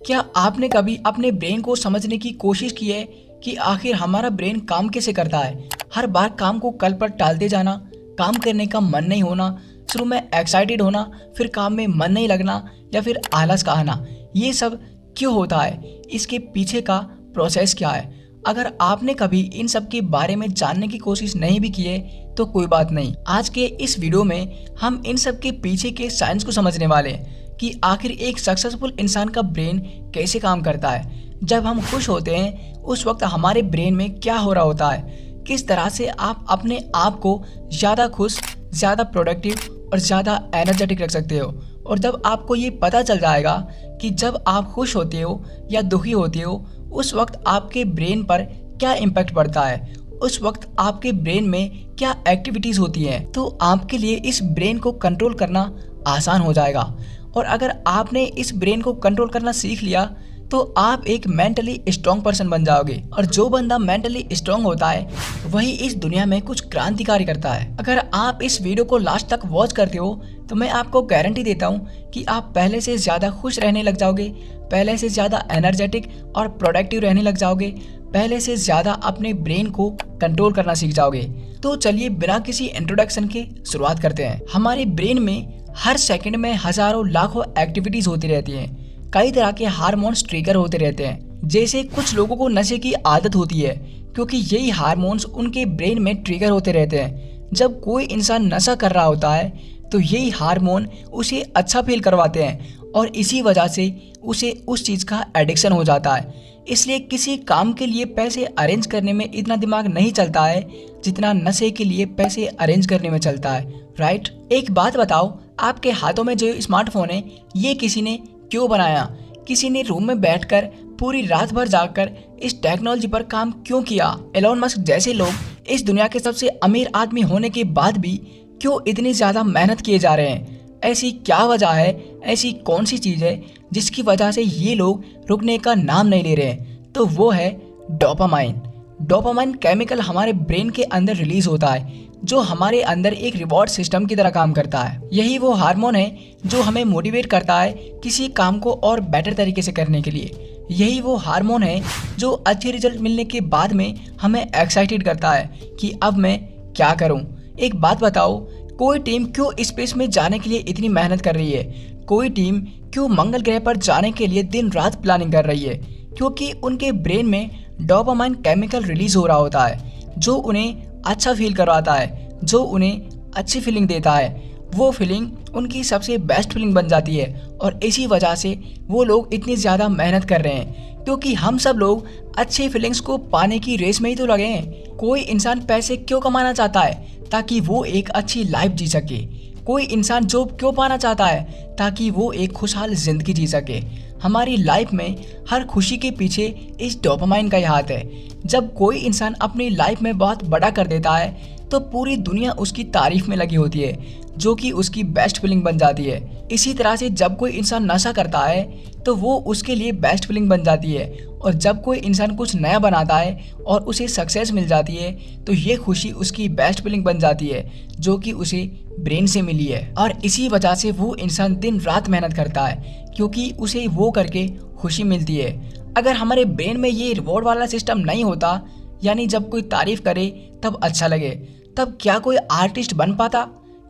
क्या आपने कभी अपने ब्रेन को समझने की कोशिश की है कि आखिर हमारा ब्रेन काम कैसे करता है? हर बार काम को कल पर टालते जाना, काम करने का मन नहीं होना, शुरू में एक्साइटेड होना, फिर काम में मन नहीं लगना या फिर आलस का आना, ये सब क्यों होता है? इसके पीछे का प्रोसेस क्या है? अगर आपने कभी इन सब के बारे में जानने की कोशिश नहीं भी की है तो कोई बात नहीं। आज के इस वीडियो में हम इन सब के पीछे के साइंस को समझने वाले हैं कि आखिर एक सक्सेसफुल इंसान का ब्रेन कैसे काम करता है। जब हम खुश होते हैं उस वक्त हमारे ब्रेन में क्या हो रहा होता है, किस तरह से आप अपने आप को ज़्यादा खुश, ज़्यादा प्रोडक्टिव और ज़्यादा एनर्जेटिक रख सकते हो। और जब आपको ये पता चल जाएगा कि जब आप खुश होते हो या दुखी होते हो उस वक्त आपके ब्रेन पर क्या इम्पैक्ट पड़ता है, उस वक्त आपके ब्रेन में क्या एक्टिविटीज़ होती हैं, तो आपके लिए इस ब्रेन को कंट्रोल करना आसान हो जाएगा। और अगर आपने इस ब्रेन को कंट्रोल करना सीख लिया तो आप एक मेंटली स्ट्रॉन्ग पर्सन बन जाओगे। और जो बंदा मेंटली स्ट्रॉन्ग होता है वही इस दुनिया में कुछ क्रांतिकारी करता है। अगर आप इस वीडियो को लास्ट तक वॉच करते हो तो मैं आपको गारंटी देता हूँ कि आप पहले से ज़्यादा खुश रहने लग जाओगे, पहले से ज़्यादा एनर्जेटिक और प्रोडक्टिव रहने लग जाओगे, पहले से ज़्यादा अपने ब्रेन को कंट्रोल करना सीख जाओगे। तो चलिए बिना किसी इंट्रोडक्शन के शुरुआत करते हैं। हमारे ब्रेन में हर सेकंड में हजारों लाखों एक्टिविटीज़ होती रहती हैं। कई तरह के हार्मोन्स ट्रिगर होते रहते हैं। जैसे कुछ लोगों को नशे की आदत होती है क्योंकि यही हार्मोन्स उनके ब्रेन में ट्रिगर होते रहते हैं। जब कोई इंसान नशा कर रहा होता है तो यही हार्मोन उसे अच्छा फील करवाते हैं और इसी वजह से उसे उस चीज़ का एडिक्शन हो जाता है। इसलिए किसी काम के लिए पैसे अरेंज करने में इतना दिमाग नहीं चलता है जितना नशे के लिए पैसे अरेंज करने में चलता है, राइट? एक बात बताओ, आपके हाथों में जो स्मार्टफोन है ये किसी ने क्यों बनाया? किसी ने रूम में बैठकर पूरी रात भर जागकर इस टेक्नोलॉजी पर काम क्यों किया? एलोन मस्क जैसे लोग इस दुनिया के सबसे अमीर आदमी होने के बाद भी क्यों इतनी ज़्यादा मेहनत किए जा रहे हैं? ऐसी क्या वजह है, ऐसी कौन सी चीज़ है जिसकी वजह से ये लोग रुकने का नाम नहीं ले रहे हैं? तो वो है डोपामाइन। डोपामाइन केमिकल हमारे ब्रेन के अंदर रिलीज होता है जो हमारे अंदर एक रिवॉर्ड सिस्टम की तरह काम करता है। यही वो हार्मोन है जो हमें मोटिवेट करता है किसी काम को और बेटर तरीके से करने के लिए। यही वो हार्मोन है जो अच्छे रिजल्ट मिलने के बाद में हमें एक्साइटेड करता है कि अब मैं क्या करूं। एक बात बताओ, कोई टीम क्यों स्पेस में जाने के लिए इतनी मेहनत कर रही है? कोई टीम क्यों मंगल ग्रह पर जाने के लिए दिन रात प्लानिंग कर रही है? क्योंकि उनके ब्रेन में डोपामाइन केमिकल रिलीज हो रहा होता है जो उन्हें अच्छा फील करवाता है, जो उन्हें अच्छी फीलिंग देता है। वो फीलिंग उनकी सबसे बेस्ट फीलिंग बन जाती है और इसी वजह से वो लोग इतनी ज़्यादा मेहनत कर रहे हैं क्योंकि हम सब लोग अच्छी फीलिंग्स को पाने की रेस में ही तो लगे हैं। कोई इंसान पैसे क्यों कमाना चाहता है? ताकि वो एक अच्छी लाइफ जी सके। कोई इंसान जॉब क्यों पाना चाहता है? ताकि वो एक खुशहाल जिंदगी जी सके। हमारी लाइफ में हर खुशी के पीछे इस डोपामाइन का ही हाथ है। जब कोई इंसान अपनी लाइफ में बहुत बड़ा कर देता है तो पूरी दुनिया उसकी तारीफ में लगी होती है जो कि उसकी बेस्ट फीलिंग बन जाती है। इसी तरह से जब कोई इंसान नशा करता है तो वो उसके लिए बेस्ट फीलिंग बन जाती है और जब कोई इंसान कुछ नया बनाता है और उसे सक्सेस मिल जाती है तो ये खुशी उसकी बेस्ट फीलिंग बन जाती है जो कि उसे ब्रेन से मिली है। और इसी वजह से वो इंसान दिन रात मेहनत करता है क्योंकि उसे वो करके खुशी मिलती है। अगर हमारे ब्रेन में ये रिवॉर्ड वाला सिस्टम नहीं होता, यानी जब कोई तारीफ करे तब अच्छा लगे, तब क्या कोई आर्टिस्ट बन पाता?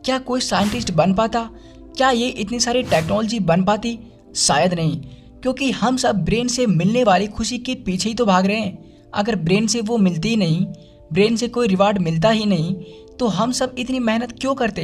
क्या कोई साइंटिस्ट बन पाता? क्या ये इतनी सारी टेक्नोलॉजी बन पाती? शायद नहीं, क्योंकि हम सब ब्रेन से मिलने वाली खुशी के पीछे ही तो भाग रहे हैं। अगर ब्रेन से वो मिलती ही नहीं, ब्रेन से कोई रिवार्ड मिलता ही नहीं, तो हम सब इतनी मेहनत क्यों करते?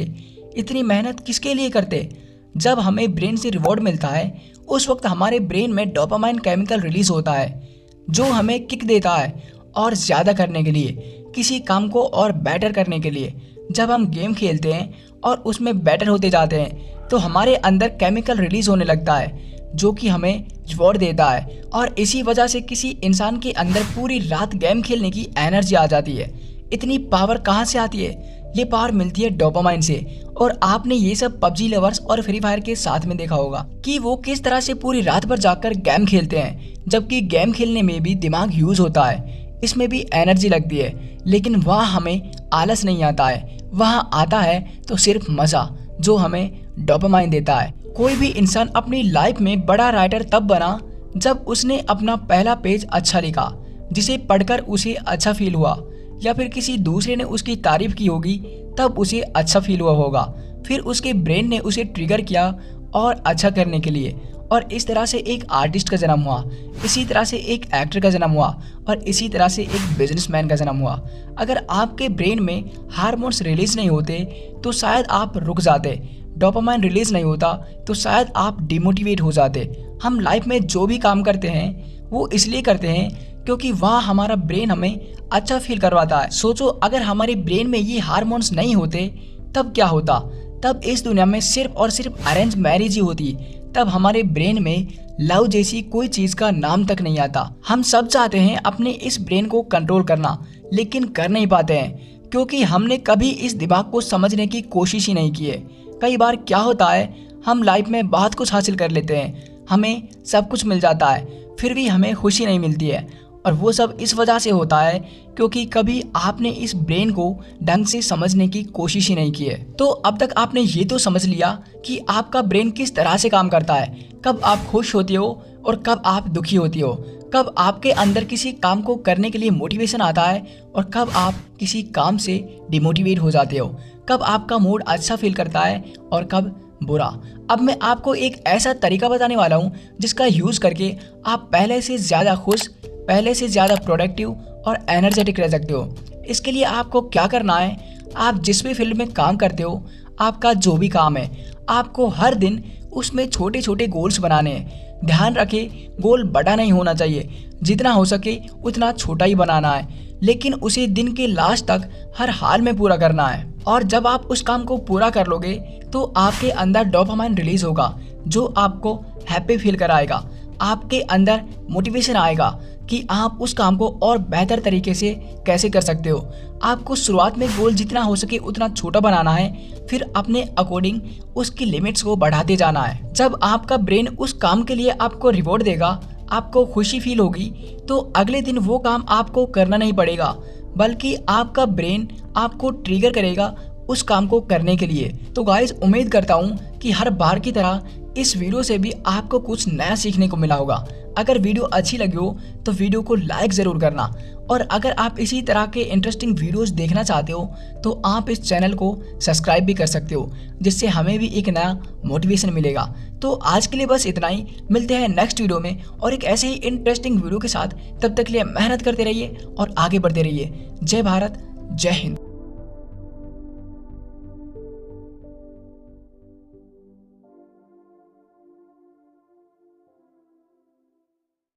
इतनी मेहनत किसके लिए करते? जब हमें ब्रेन से रिवॉर्ड मिलता है उस वक्त हमारे ब्रेन में डोपामाइन केमिकल रिलीज होता है जो हमें किक देता है और ज़्यादा करने के लिए, किसी काम को और बेटर करने के लिए। जब हम गेम खेलते हैं और उसमें बेटर होते जाते हैं तो हमारे अंदर केमिकल रिलीज होने लगता है जो कि हमें रिवॉर्ड देता है और इसी वजह से किसी इंसान के अंदर पूरी रात गेम खेलने की एनर्जी आ जाती है। इतनी पावर कहाँ से आती है? ये पावर मिलती है डोपामाइन से। और आपने ये सब पबजी लवर्स और फ्री फायर के साथ में देखा होगा कि वो किस तरह से पूरी रात भर जाकर गेम खेलते हैं, जबकि गेम खेलने में भी दिमाग यूज होता है, इसमें भी एनर्जी लगती है, लेकिन वहाँ हमें आलस नहीं आता है। वहाँ आता है तो सिर्फ मज़ा जो हमें डोपामाइन देता है। कोई भी इंसान अपनी लाइफ में बड़ा राइटर तब बना जब उसने अपना पहला पेज अच्छा लिखा, जिसे पढ़कर उसे अच्छा फील हुआ, या फिर किसी दूसरे ने उसकी तारीफ की होगी तब उसे अच्छा फील हुआ होगा। फिर उसके ब्रेन ने उसे ट्रिगर किया और अच्छा करने के लिए, और इस तरह से एक आर्टिस्ट का जन्म हुआ, इसी तरह से एक एक्टर का जन्म हुआ, और इसी तरह से एक बिजनेसमैन का जन्म हुआ। अगर आपके ब्रेन में हार्मोन्स रिलीज नहीं होते तो शायद आप रुक जाते, डोपामाइन रिलीज नहीं होता तो शायद आप डिमोटिवेट हो जाते। हम लाइफ में जो भी काम करते हैं वो इसलिए करते हैं क्योंकि वहाँ हमारा ब्रेन हमें अच्छा फील करवाता है। सोचो, अगर हमारे ब्रेन में ये हार्मोन्स नहीं होते तब क्या होता? तब इस दुनिया में सिर्फ और सिर्फ अरेंज मैरिज ही होती। तब हमारे ब्रेन में लव जैसी कोई चीज का नाम तक नहीं आता। हम सब चाहते हैं अपने इस ब्रेन को कंट्रोल करना, लेकिन कर नहीं पाते हैं क्योंकि हमने कभी इस दिमाग को समझने की कोशिश ही नहीं की है। कई बार क्या होता है, हम लाइफ में बहुत कुछ हासिल कर लेते हैं, हमें सब कुछ मिल जाता है, फिर भी हमें खुशी नहीं मिलती है। और वो सब इस वजह से होता है क्योंकि कभी आपने इस ब्रेन को ढंग से समझने की कोशिश ही नहीं की है। तो अब तक आपने ये तो समझ लिया कि आपका ब्रेन किस तरह से काम करता है, कब आप खुश होती हो और कब आप दुखी होती हो, कब आपके अंदर किसी काम को करने के लिए मोटिवेशन आता है और कब आप किसी काम से डिमोटिवेट हो जाते हो, कब आपका मूड अच्छा फील करता है और कब बुरा। अब मैं आपको एक ऐसा तरीका बताने वाला हूँ जिसका यूज़ करके आप पहले से ज़्यादा खुश, पहले से ज़्यादा प्रोडक्टिव और एनर्जेटिक रह सकते हो। इसके लिए आपको क्या करना है, आप जिस भी फील्ड में काम करते हो, आपका जो भी काम है, आपको हर दिन उसमें छोटे छोटे गोल्स बनाने हैं। ध्यान रखें, गोल बड़ा नहीं होना चाहिए, जितना हो सके उतना छोटा ही बनाना है, लेकिन उसे दिन के लास्ट तक हर हाल में पूरा करना है। और जब आप उस काम को पूरा कर लोगे तो आपके अंदर डोपामाइन रिलीज होगा जो आपको हैप्पी फील कराएगा। आपके अंदर मोटिवेशन आएगा कि आप उस काम को और बेहतर तरीके से कैसे कर सकते हो। आपको शुरुआत में गोल जितना हो सके उतना छोटा बनाना है, फिर अपने अकॉर्डिंग उसकी लिमिट्स को बढ़ाते जाना है। जब आपका ब्रेन उस काम के लिए आपको रिवॉर्ड देगा, आपको खुशी फील होगी, तो अगले दिन वो काम आपको करना नहीं पड़ेगा, बल्कि आपका ब्रेन आपको ट्रिगर करेगा उस काम को करने के लिए। तो गाइस, उम्मीद करता हूँ कि हर बार की तरह इस वीडियो से भी आपको कुछ नया सीखने को मिला होगा। अगर वीडियो अच्छी लगी हो तो वीडियो को लाइक ज़रूर करना, और अगर आप इसी तरह के इंटरेस्टिंग वीडियोस देखना चाहते हो तो आप इस चैनल को सब्सक्राइब भी कर सकते हो, जिससे हमें भी एक नया मोटिवेशन मिलेगा। तो आज के लिए बस इतना ही, मिलते हैं नेक्स्ट वीडियो में और एक ऐसे ही इंटरेस्टिंग वीडियो के साथ। तब तक के लिए मेहनत करते रहिए और आगे बढ़ते रहिए। जय भारत, जय हिंद।